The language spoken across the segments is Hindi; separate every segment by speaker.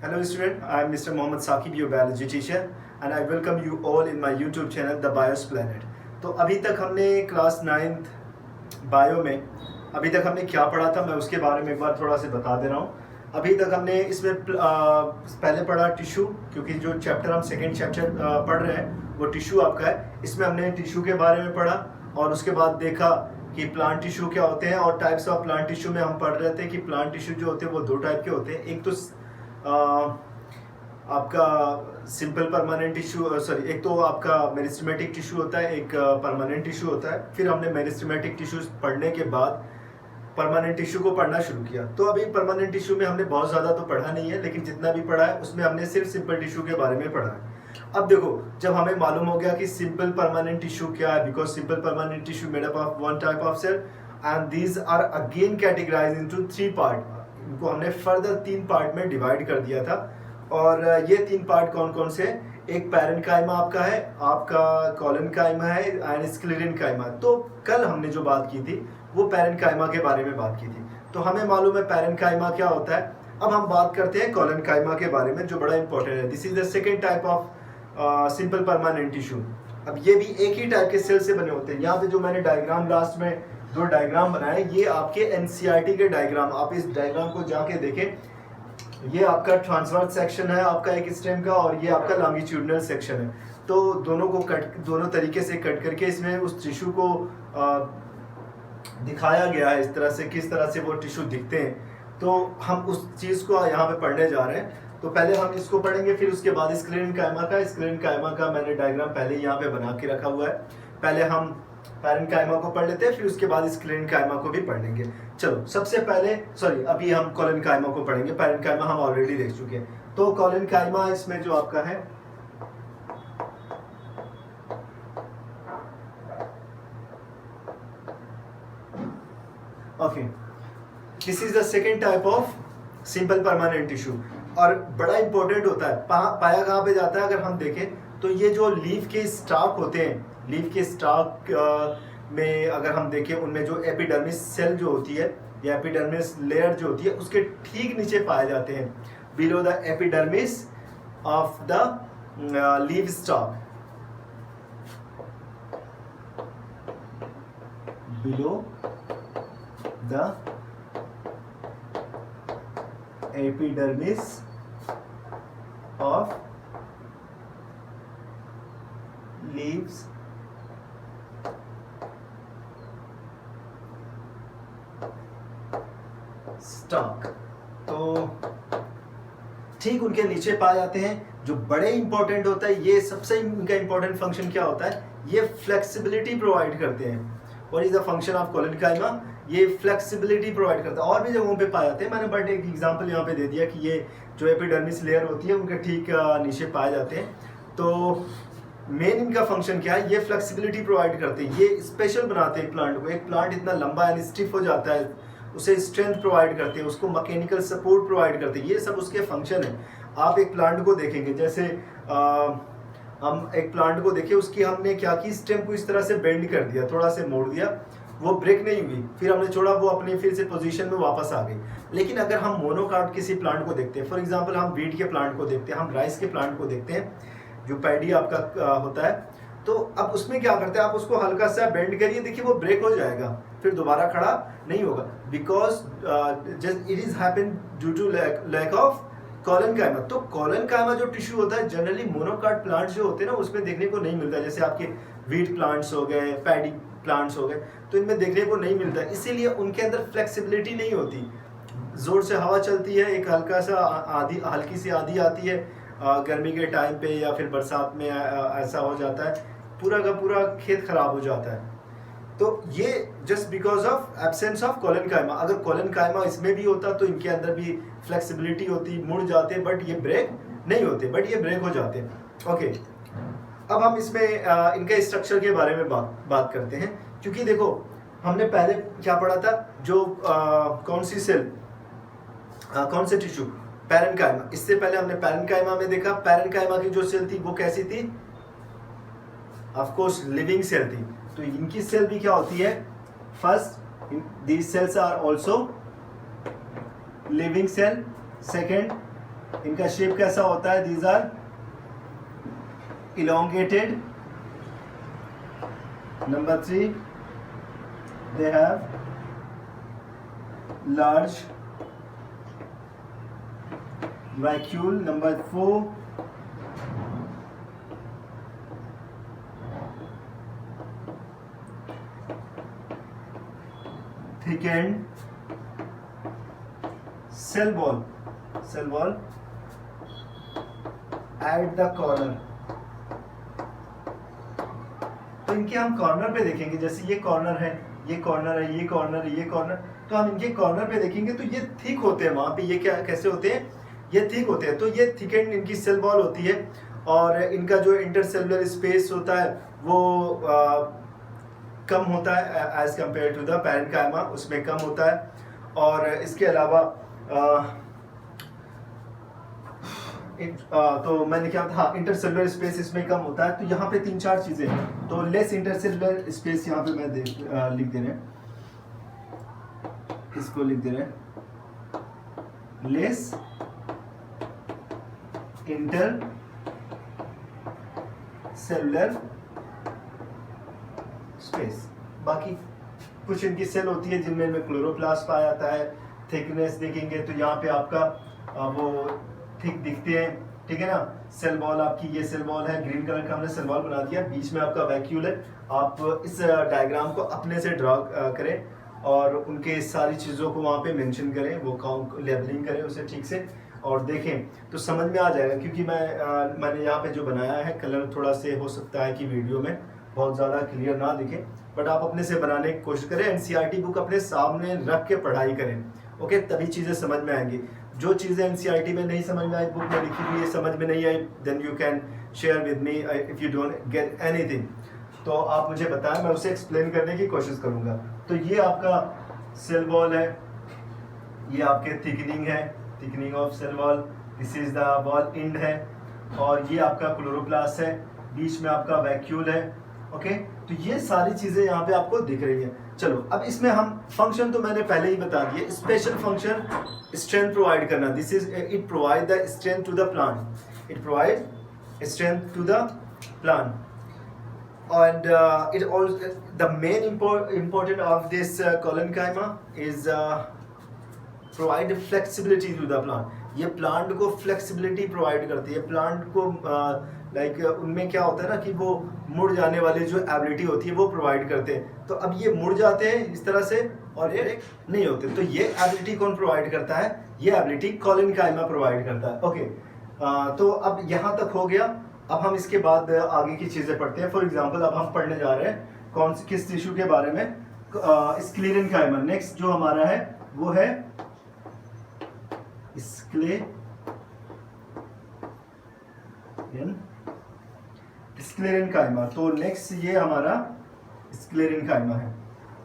Speaker 1: Hello student, I am Mr. Mohammad Saqib, your biology teacher and I welcome you all in my YouTube channel The Bios Planet। तो अभी तक हमने क्लास 9th बायो में अभी तक हमने क्या पढ़ा था मैं उसके बारे में एक बार थोड़ा से बता दे रहा हूँ। अभी तक हमने इसमें पहले पढ़ा टिश्यू, क्योंकि जो चैप्टर हम सेकेंड चैप्टर पढ़ रहे हैं वो टिश्यू आपका है। इसमें हमने टिश्यू के बारे में पढ़ा और उसके बाद देखा कि प्लांट टिश्यू क्या होते हैं और टाइप्स ऑफ प्लांट टिश्यू में हम पढ़ रहे थे कि प्लांट टिश्यू जो होते हैं वो दो टाइप के होते हैं। एक तो आपका सिंपल परमानेंट टिश्यू एक तो आपका मेरिस्टेमेटिक टिश्यू होता है, एक परमानेंट टिश्यू होता है। फिर हमने मेरिस्टेमेटिक टिश्यू पढ़ने के बाद परमानेंट टिश्यू को पढ़ना शुरू किया। तो अभी परमानेंट टिश्यू में हमने बहुत ज़्यादा तो पढ़ा नहीं है, लेकिन जितना भी पढ़ा है उसमें हमने सिर्फ सिंपल टिश्यू के बारे में पढ़ा है। अब देखो, जब हमें मालूम हो गया कि सिंपल परमानेंट टिश्यू क्या है, because simple permanent tissue made up of one type of cell and these are again categorize into 3 part. इनको हमने फर्दर 3 पार्ट में डिवाइड कर दिया था और ये 3 पार्ट कौन कौन से? एक पैरेन्काइमा आपका है, आपका कॉलेनकाइमा है एंड स्क्लेरेनकाइमा। तो कल हमने जो बात की थी वो पैरेन्काइमा के बारे में बात की थी, तो हमें मालूम है पैरेन्काइमा क्या होता है। अब हम बात करते हैं कॉलेनकाइमा के बारे में, जो बड़ा इंपॉर्टेंट है। This is the second type of simple permanent tissue. अब ये भी एक ही टाइप के सेल से बने होते हैं। यहाँ पे जो मैंने डायग्राम लास्ट में 2 डायग्राम बनाए, ये आपके एनसीईआरटी के डायग्राम। आप इस डायग्राम को जाके देखें। ये आपका ट्रांसवर्स सेक्शन है आपका एक स्टेम का, और ये आपका लॉन्गिट्यूडिनल सेक्शन है। तो दोनों को दोनों तरीके से कट करके इसमें उस टिश्यू को दिखाया गया है इस तरह से, किस तरह से वो टिश्यू दिखते हैं। तो हम उस चीज़ को यहाँ पे पढ़ने जा रहे हैं। तो पहले हम इसको पढ़ेंगे, फिर उसके बाद स्क्लेरेनकाइमा का मैंने डायग्राम पहले यहाँ पे बना के रखा हुआ है। पहले हम पैरेन्काइमा को पढ़ लेते हैं, फिर उसके बाद स्क्लेरेनकाइमा को भी पढ़ लेंगे। चलो, सबसे पहले अभी हम कॉलेनकाइमा को पढ़ेंगे। पैरेन्काइमा हम ऑलरेडी देख चुके हैं। तो कॉलेनकाइमा इसमें जो आपका है okay, this is the second type of simple permanent tissue और बड़ा इंपॉर्टेंट होता है। पाया कहाँ पे जाता है? अगर हम देखें तो ये जो लीफ के स्टाक होते हैं, लीफ के स्टाक में अगर हम देखें, उनमें जो एपिडर्मिस सेल जो होती है या एपिडर्मिस लेयर जो होती है उसके ठीक नीचे पाए जाते हैं, below the epidermis of the leaf stock, below the epidermis of leaves stalk। तो ठीक उनके नीचे पाए जाते हैं। जो बड़े इंपॉर्टेंट होता है, ये सबसे इनका इंपॉर्टेंट फंक्शन क्या होता है? ये फ्लेक्सिबिलिटी प्रोवाइड करते हैं। What is the function of collenchyma? ये फ्लेक्सिबिलिटी प्रोवाइड करता है। और भी जगहों पे पाए जाते हैं, मैंने बट एक एग्जांपल यहाँ पे दे दिया कि ये जो एपिडर्मिस लेयर होती है उनके ठीक नीचे पाए जाते हैं। तो मेन इनका फंक्शन क्या है? ये फ्लेक्सिबिलिटी प्रोवाइड करते हैं, ये स्पेशल बनाते हैं प्लांट को। एक प्लांट इतना लंबा एंड स्टिफ हो जाता है, उसे स्ट्रेंथ प्रोवाइड करते हैं, उसको मैकेनिकल सपोर्ट प्रोवाइड करते हैं। ये सब उसके फंक्शन है। आप एक प्लांट को देखेंगे, जैसे हम एक प्लांट को देखिए, उसकी हमने क्या की, स्टेम को इस तरह से बेंड कर दिया, थोड़ा से मोड़ दिया, वो ब्रेक नहीं हुई, फिर हमने छोड़ा, वो अपनी फिर से पोजीशन में वापस आ गई। लेकिन अगर हम मोनोकाट किसी प्लांट को देखते हैं, फॉर एग्जांपल हम वीट के प्लांट को देखते हैं, हम राइस के प्लांट को देखते हैं, जो पैडी आपका होता है, तो अब उसमें क्या करते हैं, आप उसको हल्का सा बेंड करिए, देखिए वो ब्रेक हो जाएगा, फिर दोबारा खड़ा नहीं होगा, because it is happen due to lack of collenchyma. तो कॉलेनकाइमा जो टिश्यू होता है, जनरली मोनोकाट प्लांट्स जो होते हैं ना, उसमें देखने को नहीं मिलता। जैसे आपके वीट प्लांट्स हो गए, पैडी प्लांट्स हो गए, तो इनमें देखने को नहीं मिलता, इसीलिए उनके अंदर फ्लेक्सिबिलिटी नहीं होती। जोर से हवा चलती है, एक हल्की सी आंधी आती है गर्मी के टाइम पे, या फिर बरसात में ऐसा हो जाता है, पूरा का पूरा खेत खराब हो जाता है। तो ये just because of absence of collenchyma. अगर कॉलेनकाइमा इसमें भी होता तो इनके अंदर भी फ्लेक्सिबिलिटी होती, मुड़ जाते, बट ये ब्रेक नहीं होते, बट ये ब्रेक हो जाते। ओके, अब हम इसमें इनके स्ट्रक्चर के बारे में बात करते हैं, क्योंकि देखो हमने पहले क्या पढ़ा था, जो कौन सी सेल, कौन से टिश्यू, पैरेन्काइमा। इससे पहले हमने पैरेन्काइमा में देखा, पैरेन्काइमा की जो सेल थी वो कैसी थी? ऑफ कोर्स लिविंग सेल थी। तो इनकी सेल भी क्या होती है? First, these cells are also living cell. Second, इनका शेप कैसा होता है? These are elongated. Number 3, they have large vacuole. Number 4, thickened cell wall at the corner. तो इनके हम कॉर्नर पे देखेंगे, जैसे ये कॉर्नर है, ये कॉर्नर है, ये कॉर्नर है, ये कॉर्नर, तो हम इनके कॉर्नर पे देखेंगे तो ये थिक होते हैं वहाँ पे। ये क्या कैसे होते हैं? ये थिक होते हैं। तो ये थिकेंड इनकी सेल वॉल होती है और इनका जो इंटरसेलुलर स्पेस होता है वो कम होता है as compare to the parenchyma, उसमें कम होता है। और इसके अलावा तो मैंने क्या था, इंटरसेलुलर स्पेस इसमें कम होता है। तो यहाँ पे 3-4 चीजें हैं। तो लेस इंटरसेलुलर स्पेस यहाँ पे मैं लिख दे रहे हैं, इसको लिख दे रहे हैं, लेस इंटर सेलुलर स्पेस। बाकी कुछ इनकी सेल होती है जिनमें क्लोरोप्लास्ट पाया जाता है। थिकनेस देखेंगे तो यहाँ पे आपका वो थिक दिखते हैं, ठीक है ना। सेल वॉल आपकी, ये सेल वॉल है, ग्रीन कलर का हमने सेल वॉल बना दिया, बीच में आपका वैक्यूल है। आप इस डायग्राम को अपने से ड्रॉ करें और उनके सारी चीज़ों को वहाँ पे मेंशन करें, वो लेबलिंग करें उसे ठीक से और देखें तो समझ में आ जाएगा। क्योंकि मैंने यहाँ पे जो बनाया है, कलर थोड़ा से हो सकता है कि वीडियो में बहुत ज़्यादा क्लियर ना दिखे, बट आप अपने से बनाने की कोशिश करें। एनसीईआरटी बुक अपने सामने रख के पढ़ाई करें, ओके, तभी चीज़ें समझ में आएंगी। जो चीज़ें एनसीईआरटी में नहीं समझ में आई, बुक में लिखी हुई है, समझ में नहीं आई, then you can share with me if you don't get anything. तो आप मुझे बताएं, मैं उसे एक्सप्लेन करने की कोशिश करूँगा। तो ये आपका सेल वॉल है, ये आपके थिकनिंग है, thickening of cell wall, this is the wall end है, और ये आपका क्लोरोप्लास्ट है, बीच में आपका वैक्यूल है, ओके। तो ये सारी चीज़ें यहाँ पे आपको दिख रही हैं। चलो अब इसमें हम फंक्शन तो मैंने पहले ही बता दिए। स्पेशल फंक्शन स्ट्रेंथ प्रोवाइड करना, this is it provide the strength to the plant, it provide strength to the plant and it also the main important of this collenchyma is provide flexibility to the plant. ये प्लांट को फ्लेक्सिबिलिटी प्रोवाइड करती है। प्लांट को लाइक उनमें क्या होता है ना कि वो मुड़ जाने वाली जो एबिलिटी होती है वो प्रोवाइड करते हैं। तो अब ये मुड़ जाते हैं इस तरह से और ये नहीं होते, तो ये एबिलिटी कौन प्रोवाइड करता है? ये एबिलिटी कॉलेनकाइमा प्रोवाइड करता है, ओके। तो अब यहाँ तक हो गया। अब हम इसके बाद आगे की चीज़ें पढ़ते हैं। फॉर एग्जांपल अब हम पढ़ने जा रहे हैं किस टिश्यू के बारे में? स्क्लेरेनकाइमा। नेक्स्ट जो हमारा है वो है स्क्लेरेनकाइमा। तो नेक्स्ट ये हमारा स्क्लेरेनकाइमा है,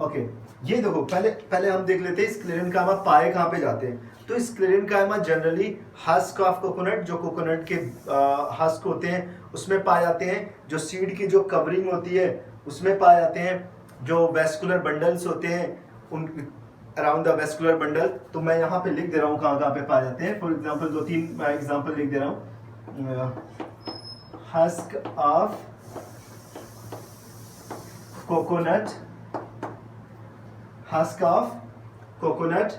Speaker 1: ओके। ये देखो, पहले हम देख लेते हैं स्क्लेरेनकाइमा पाए कहाँ पे जाते हैं। तो sclerenchyma generally husk of coconut, जो कोकोनट के हस्क होते हैं उसमें पाए जाते हैं। जो सीड की जो कवरिंग होती है उसमें पाए जाते हैं। जो वेस्कुलर बंडल्स होते हैं उन अराउंड द वेस्कुलर बंडल, तो मैं यहाँ पे लिख दे रहा हूँ कहाँ कहाँ पे पाए जाते हैं। फॉर एग्जांपल 2-3 एग्जांपल लिख दे रहा हूँ। Husk of coconut, husk of coconut.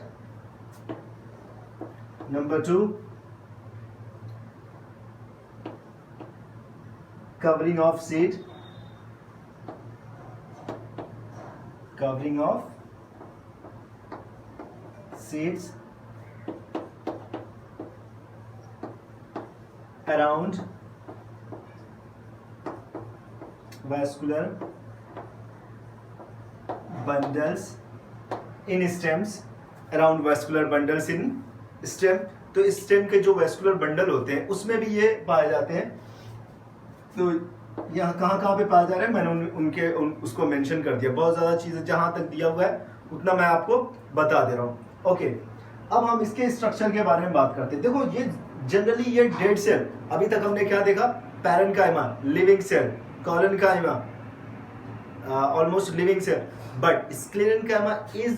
Speaker 1: Number 2, covering of seed, covering of seeds around vascular bundles in stems, around vascular bundles in stem. तो स्टेम के जो वेस्कुलर बंडल होते हैं उसमें भी ये पाए जाते हैं। तो यहाँ कहाँ कहाँ पे पाए जा रहे हैं मैंने उसको मेंशन कर दिया। बहुत ज़्यादा चीज़ें जहाँ तक दिया हुआ है उतना मैं आपको बता दे रहा हूँ, ओके। अब हम इसके स्ट्रक्चर के बारे में बात करते हैं। देखो ये जनरली ये डेड सेल, अभी तक हमने क्या देखा? Parenchyma living cell, collenchyma almost living cell, but sclerenchyma is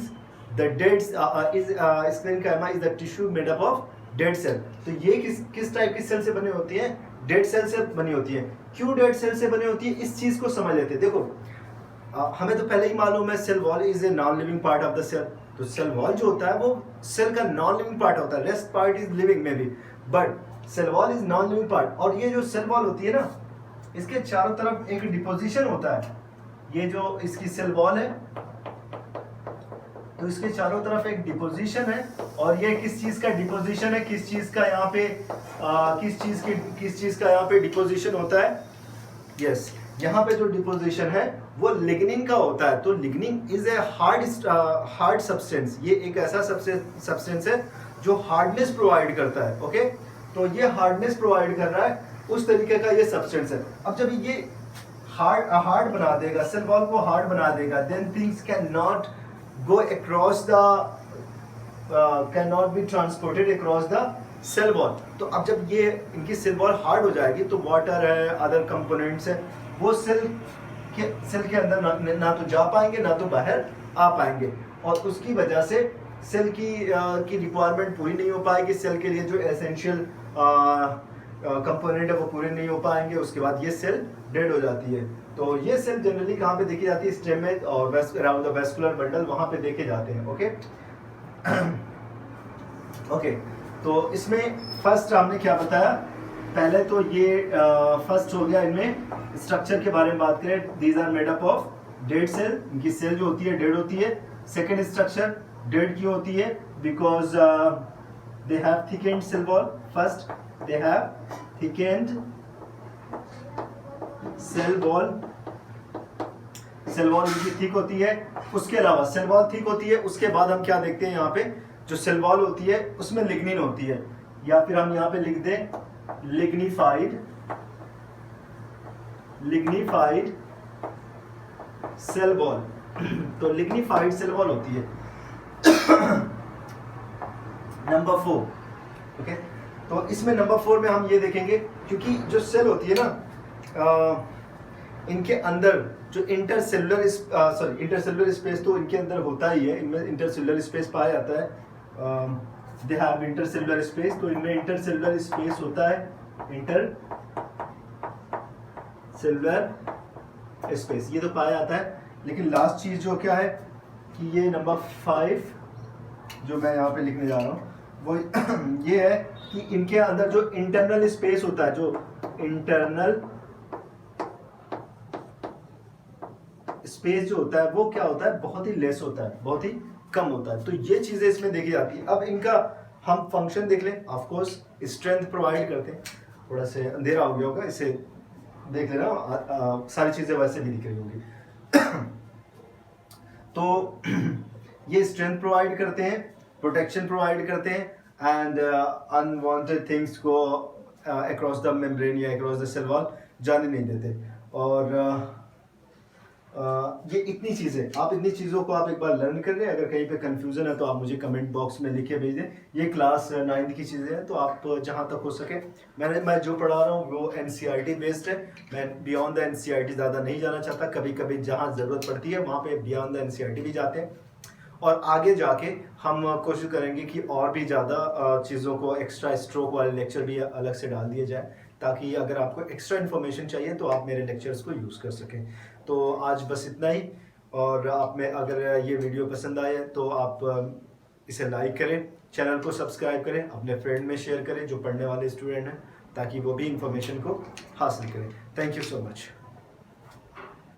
Speaker 1: the dead sclerenchyma is the tissue made up of dead cell. तो ये किस टाइप की सेल से बनी होती है? डेड सेल से बनी होती है। क्यों डेड सेल से बनी होती है, इस चीज को समझ लेते हैं। देखो हमें तो पहले ही मालूम है cell wall is a non living part of the cell. तो सेल वॉल जो होता है वो सेल का नॉन लिविंग पार्ट होता है, रेस्ट पार्ट इज लिविंग में भी, but cell wall is non living part. और ये जो सेल वॉल होती है ना, इसके चारों तरफ एक डिपोजिशन होता है। ये जो इसकी सेल वॉल है, तो इसके चारों तरफ एक डिपोजिशन है। और ये किस चीज का डिपोजिशन है, किस चीज का यहाँ पे किस चीज का यहाँ पे डिपोजिशन होता है? यस, यहाँ पे जो डिपोजिशन है वो लिग्निन का होता है। तो lignin is a hard substance. ये एक ऐसा सब्सटेंस है जो हार्डनेस प्रोवाइड करता है। ओके, तो ये हार्डनेस प्रोवाइड कर रहा है, उस तरीके का ये सब्सटेंस है। अब जब ये हार्ड बना देगा, सेल वॉल को हार्ड बना देगा, then things can not go across the cannot be transported across the cell wall। तो अब जब ये इनकी सेल वॉल हार्ड हो जाएगी तो वाटर है, अदर कंपोनेंट्स है, वो सेल के अंदर ना तो जा पाएंगे ना तो बाहर आ पाएंगे। और उसकी वजह से सेल की रिक्वायरमेंट पूरी नहीं हो पाएगी। सेल के लिए जो एसेंशियल कंपोनेंट है वो पूरे नहीं हो पाएंगे। उसके बाद ये सेल डेड हो जाती है। तो ये सेल जनरली कहाँ पे देखी जाती है? स्टेम में और अराउंड द वेस्कुलर बंडल, वहां पे देखे जाते हैं। ओके ओके, तो इसमें फर्स्ट हमने क्या बताया? पहले तो ये फर्स्ट हो गया, इनमें स्ट्रक्चर के बारे में बात करें। These are made up of dead cell. इनकी सेल जो होती है डेड होती है। सेकेंड स्ट्रक्चर डेड क्यों होती है? Because they have thickened cell wall. First they have thickened cell wall. Cell wall इनकी थिक होती है। उसके अलावा सेल वॉल थिक होती है, उसके बाद हम क्या देखते हैं यहाँ पे? जो सेल वॉल होती है उसमें लिग्निन होती है, या फिर हम यहाँ पे लिख दें लिग्निफाइड सेल वॉल। तो लिग्निफाइड सेल वॉल होती है। नंबर 4। ओके, तो इसमें नंबर 4 में हम ये देखेंगे, क्योंकि जो सेल होती है ना, इनके अंदर जो इंटरसेलुलर स्पेस तो इनके अंदर होता ही है। इनमें इंटरसेलुलर स्पेस पाया जाता है। दे हैव इंटरसेलुलर स्पेस, तो इनमें इंटरसेलुलर स्पेस होता है। इंटरसेलुलर स्पेस ये तो पाया जाता है। लेकिन लास्ट चीज जो क्या है कि ये नंबर 5 जो मैं यहाँ पे लिखने जा रहा हूँ वो ये है कि इनके अंदर जो इंटरनल स्पेस होता है, जो इंटरनल स्पेस जो होता है वो क्या होता है? बहुत ही लेस होता है, बहुत ही कम होता है। तो ये चीजें इसमें देखी जाती है। अब इनका हम फंक्शन देख लें। ऑफ कोर्स स्ट्रेंथ प्रोवाइड करते हैं। थोड़ा से अंधेरा हो गया होगा, इसे देख लेना, सारी चीजें वैसे भी दिख रही होंगी। तो ये स्ट्रेंथ प्रोवाइड करते हैं, प्रोटेक्शन प्रोवाइड करते हैं, एंड अनवांटेड थिंग्स को अक्रॉस द मेम्ब्रेन या अक्रॉस द सेल वॉल जाने नहीं देते। और ये इतनी चीज़ें, आप इतनी चीज़ों को आप एक बार लर्न कर लें। अगर कहीं पे कंफ्यूजन है तो आप मुझे कमेंट बॉक्स में लिख के भेज दें। ये क्लास 9th की चीज़ें हैं, तो आप जहाँ तक हो सके, मैं जो पढ़ा रहा हूँ वो NCERT बेस्ड है। मैं बियॉन्ड द NCERT ज़्यादा नहीं जाना चाहता। कभी कभी जहाँ ज़रूरत पड़ती है वहाँ पे बियॉन्ड द NCERT भी जाते हैं। और आगे जाके हम कोशिश करेंगे कि और भी ज़्यादा चीज़ों को, एक्स्ट्रा स्ट्रोक वाले लेक्चर भी अलग से डाल दिए जाए, ताकि अगर आपको एक्स्ट्रा इन्फॉर्मेशन चाहिए तो आप मेरे लेक्चर्स को यूज़ कर सकें। तो आज बस इतना ही। और आप में अगर ये वीडियो पसंद आए तो आप इसे लाइक करें, चैनल को सब्सक्राइब करें, अपने फ्रेंड में शेयर करें जो पढ़ने वाले स्टूडेंट हैं, ताकि वो भी इंफॉर्मेशन को हासिल करें। Thank you so much.